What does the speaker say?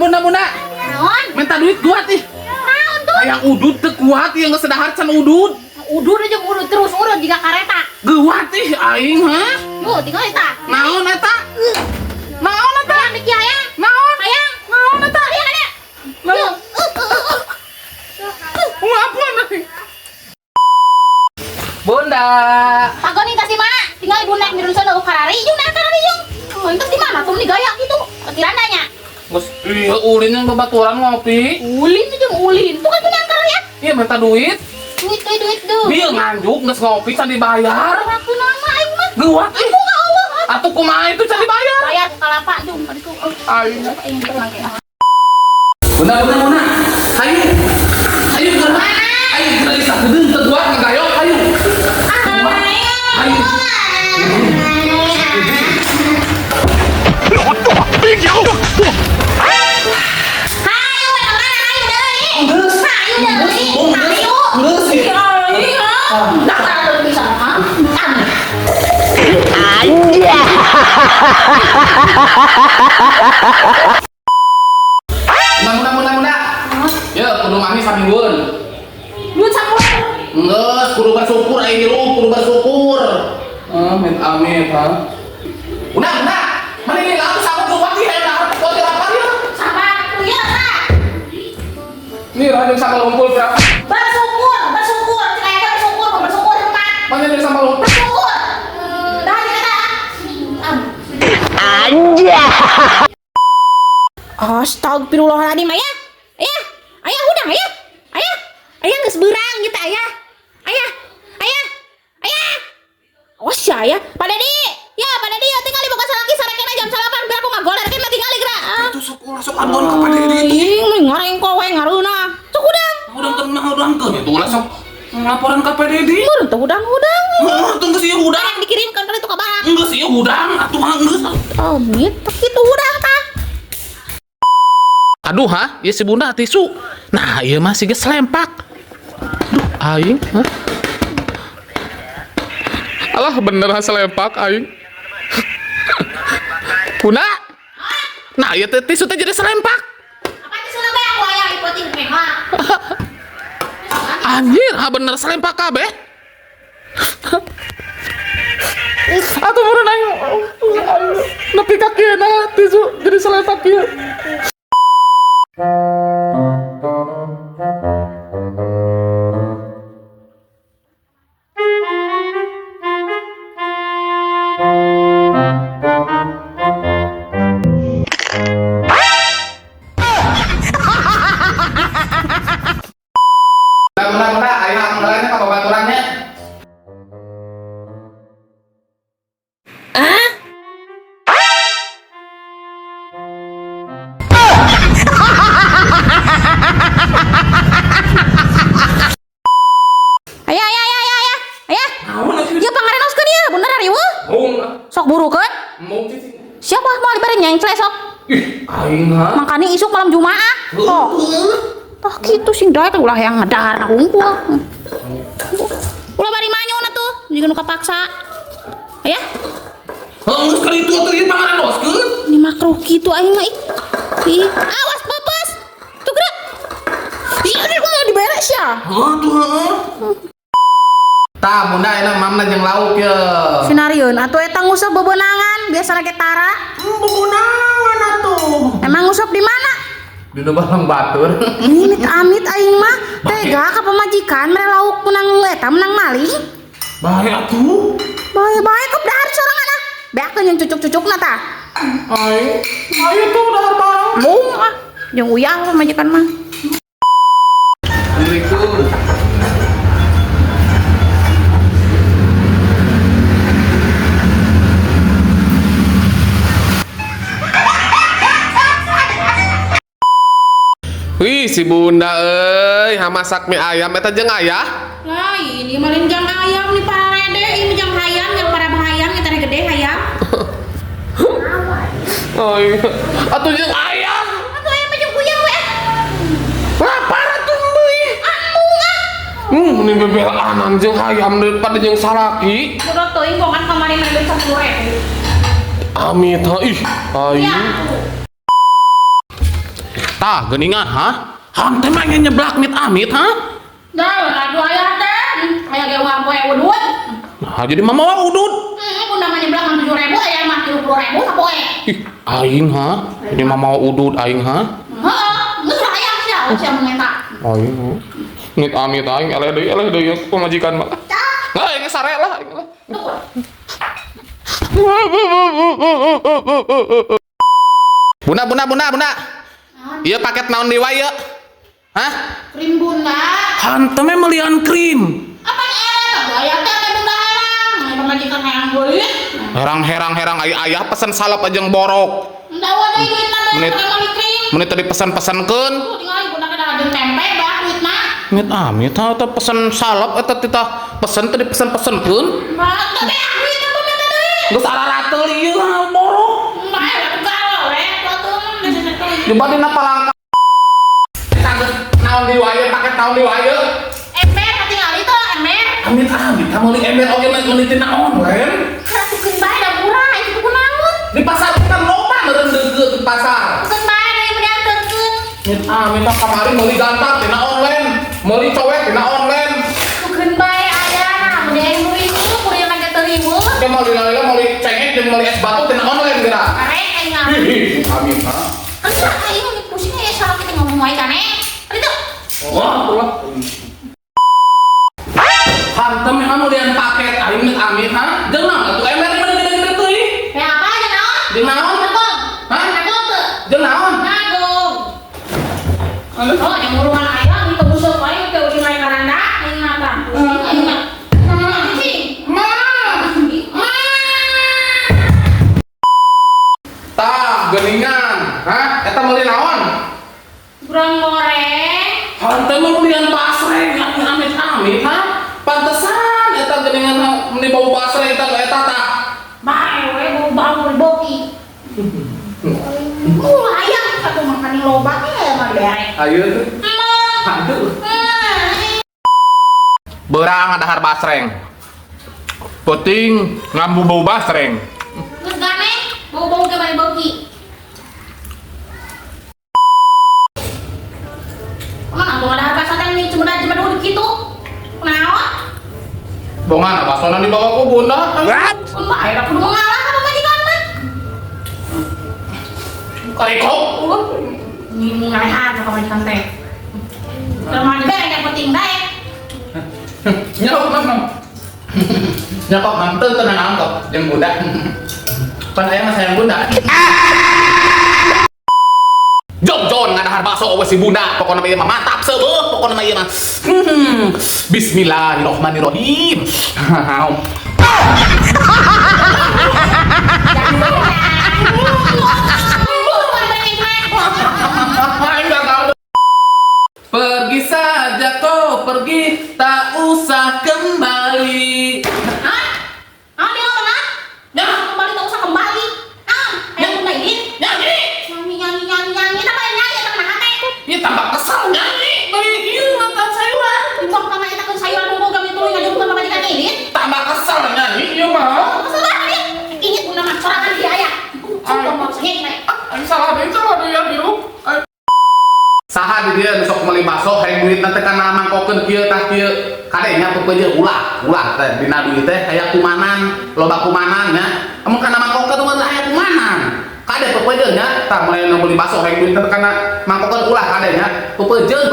Muna Naon? minta duit kuat ih. Naon tuh? Yang udud teu kuat yang ngesedahar can udud. Udud aja udud terus urut jika kareta. Kuat ih aing ha. Yuh, tinggal eta. Naon eta? Naon eta? Hayang diki hayang. Naon? Hayang. Naon eta? Hayang ada. Naon? Ngapun aing? Bunda. Pagonin kasih mana? Tinggal ibu naik mirun sana karari jeung naik karari jeung. Oh, itu di mana tuh nih gaya gitu? Kirandanya. Gus iya ulin yang babaturan ngopi. Ulin itu jeung ulin. Tuh kan punya karari ya. Iya minta duit. Duit tuh. Bieu nganjuk geus ngopi can dibayar. Aku nama aing mah. Kuat ih. Aku ka Allah. Atuh kumaha itu can dibayar. Bayar ke kalapa jeung tadi tuh. Aing. Aing teh lagi. Bunda. Ayo. Ayo bunda. Ayo bunda bisa gedeung teu kuat ngagayok ayo. Ayo. Muna. Ya, kudu mami saminggun. Duit sampul. Nges, kudu bersyukur aing hirup, kudu bersyukur. Amit ha. Bunda. Mana ini aku sama kuat ieu da kuat apa ieu? Sama ya, Kak. Ini rajin sama lumpul berapa? Bersyukur. Kayak bersyukur teman. Mana ini sama lumpul? Bersyukur. Dah kita. Astagfirullahaladzim, ayah. Ayah geus beurang gitu, ayah. Oh, saya. Pak Dedi. Ya, Pak Dedi, tinggal dibuka salaki sarekena jam 8 biar aku ngagoler kan tinggal geura. Itu sok andon ka Padedi itu. Ing ngareng kowe ngareuna. Cuk udang. Udang teu itu lah sok laporan ka Padedi. Urang teh udang. Tunggu sih udang. Yang dikirimkan kan itu ka barang. Geus ieu udang atuh mah geus. Oh, gitu kitu udang tah. Aduh ha, ieu si Bunda tisu. Nah, ieu mah siga selempak. Duh, aing, ha? Alah bener selempak aing. Bunda. Nah, ieu teh tisu teh jadi selempak. Apa itu sudah be aku aya ipotin mewah. Anjir, ha bener selempak kabeh. Atuh meureun aing. Nepi ka kieu tisu jadi selempak kieu. Bunda, ayo mulainya ka babaturannya. Ayah. Ya pangarenoskeun ieu, bener ariweuh. Sok burukeun. Siapa mau dibere nyengcle sok. Ih, aing ha. Makanya isuk malam Jumaah. Oh. Tah kitu sing daek ulah yang ngedar hungkul. Ulah bari manyona tuh, jiga nu kapaksa. Ayah, Geus kali itu atuh ieu pangarenoskeun. ini makruh kitu aing mah. Ih, awas popos. Tuh gerak. Ih, ini mau diberes ya. Aduh heeh. Tah, Bunda enak mamna jeung lauk ye. Sinarieun atuh eta ngusap bebenangan, biasa ge tara. Begunangan atuh. Emang ngusap di mana? Di balang batur. Ini amit aing mah tega ka pamajikan mere lauk menang eta menang maling. Bae atuh. Bae kok dahar sorangan ah. Beakeun yang cucuk-cucukna tah. Ayo tuh dahar barang. Mung ah, jeung uyang pamajikan mah. Assalamualaikum. Wih, si Bunda euy, masak mie ayam eta jeung aya. Lah, ini malin jang ayam nih para rede, ini jang hayam yang para bahayam kita gede hayam. Oh iya. Atuh jeung ayam. Atuh ayam jeung uyang we. Lapar atuh deui. Mending bebelaan jeung hayam daripada jeung salaki. Kudu teuing bongan kamari mah duit 10.000. Amit ha ih. Aing. Ya. Tah geuningan ha? Hang teh mah nyeblak amit-amit ha? Dah, aduh ayah teh. Aya ge uang poe udut. Nah, jadi mama udut. Pun namanya belakang 7.000 aya mah 30.000 sapoe. Ih, aing ha? Jadi mama udut aing ha? Heeh, geus aya sia mengeta. Aing ha? Ngit amit aing eleh deui pemajikan mah. Nah, aing sare lah aing lah. Bunda. Iya paket naon di wae ya? Hah? Krim bunda. Hanteu mah melian krim. Apa aya teh bunda herang. Pemajikan herang deui. Herang ayah pesen salep aja yang borok. Endah wae duitna Menit. krim. Menit tadi pesan-pesankeun. Tuh tinggal bunda kana jeung tempe dah duitna. Ngit amit teh pesen salep eta teh pesen tadi pesan-pesankeun. Mah teh duitna pemeta deui. Geus ararateu ieu lah borok. Mah galau we, tuh Dibanding palangka. Naon di wae paket naon di wae. ember tinggal itu ember. Amit kamu li ember oge mah meuli naon ren? Tukeun bae da murah itu tuh naon. Di pasar kan loba meureun deugeu di pasar. Tukeun bae da bener teukeun. Ngit amit kamari meuli gantak tina online, meuli cowek tina online. Tukeun bae aya nah mending ribu kudu lagi teribu. Dia meuli cengek jeung meuli es batu tina online geura. Arek aing ngah. Amit ha. Asa aing mah pusing ya salah kita ngomong wae kan Itu. Wah, hantem yang kamu lihat paket aing amit ha? Jeung naon atuh ember mah gede-gede teuing. Ya apa aja naon? Jeung naon? Nagong. Hah? Nagong teu? Jeung naon? Nagong. Oh, yang uruan ayam itu busuk wae teu di lain karanda aing ngata. Aing mah. Tah, geuningan. Hah? Eta meuli naon? Kurang goreng. Hantem mah meuli basreng, amit ha? Pantesan eta geuningan meuli bau basreng eta tah. Bae we bau boki. Ayam satu makan loba ya mah derek. Ayeuna teh. Aduh. Beurang dahar basreng. Penting ngambu bau basreng. Geus gane bau-bau ke bari boki. Mana mau ada pasangan ini cuma dulu gitu. Naon? Bongan basona dibawa ku bunda. What? Bae da kudu ngalah sama majikan mah. Kariko. Ini ngalah sama majikan teh. Terus yang penting dae. Nyokap mam. Nyokap mam tenang angkop yang bunda. Pan aya mah sayang bunda. Jon ngadahar bakso we si bunda, pokona ieu mah mantap seueuh, pokona ieu mah. Bismillahirrahmanirrahim. Pergi saja kau pergi, tak usah kembali. Hah? Ah, dia ngomong ah? Jangan kembali, tak usah kembali. Ah, ayo bunda ini. Nyanyi. Nyanyi. Apa yang nyanyi? Temen hati. Ya tambah kesal nyanyi. Beri ieu makan sayuran. Ibang kama eta kan sayuran bumbu kami tuluy ngajengkeun ka majikan ini. Tambah kesal nyanyi ieu mah. Kesel banget. Ingat bunda mah sorangan dia aya. Sumpah mau sengit we. Salah deh ya biru. Saha di dia besok meuli bakso hayang duit teh kana mangkokeun kieu tah kieu. Kadenya peupeujeuh ulah teh dina duit teh aya kumanan, loba kumanan nya. Amun kana mangkokeun mah aya kumanan. Kade peupeujeuh nya tah mulai meuli bakso hayang duit teh kana mangkokeun ulah kadenya peupeujeuh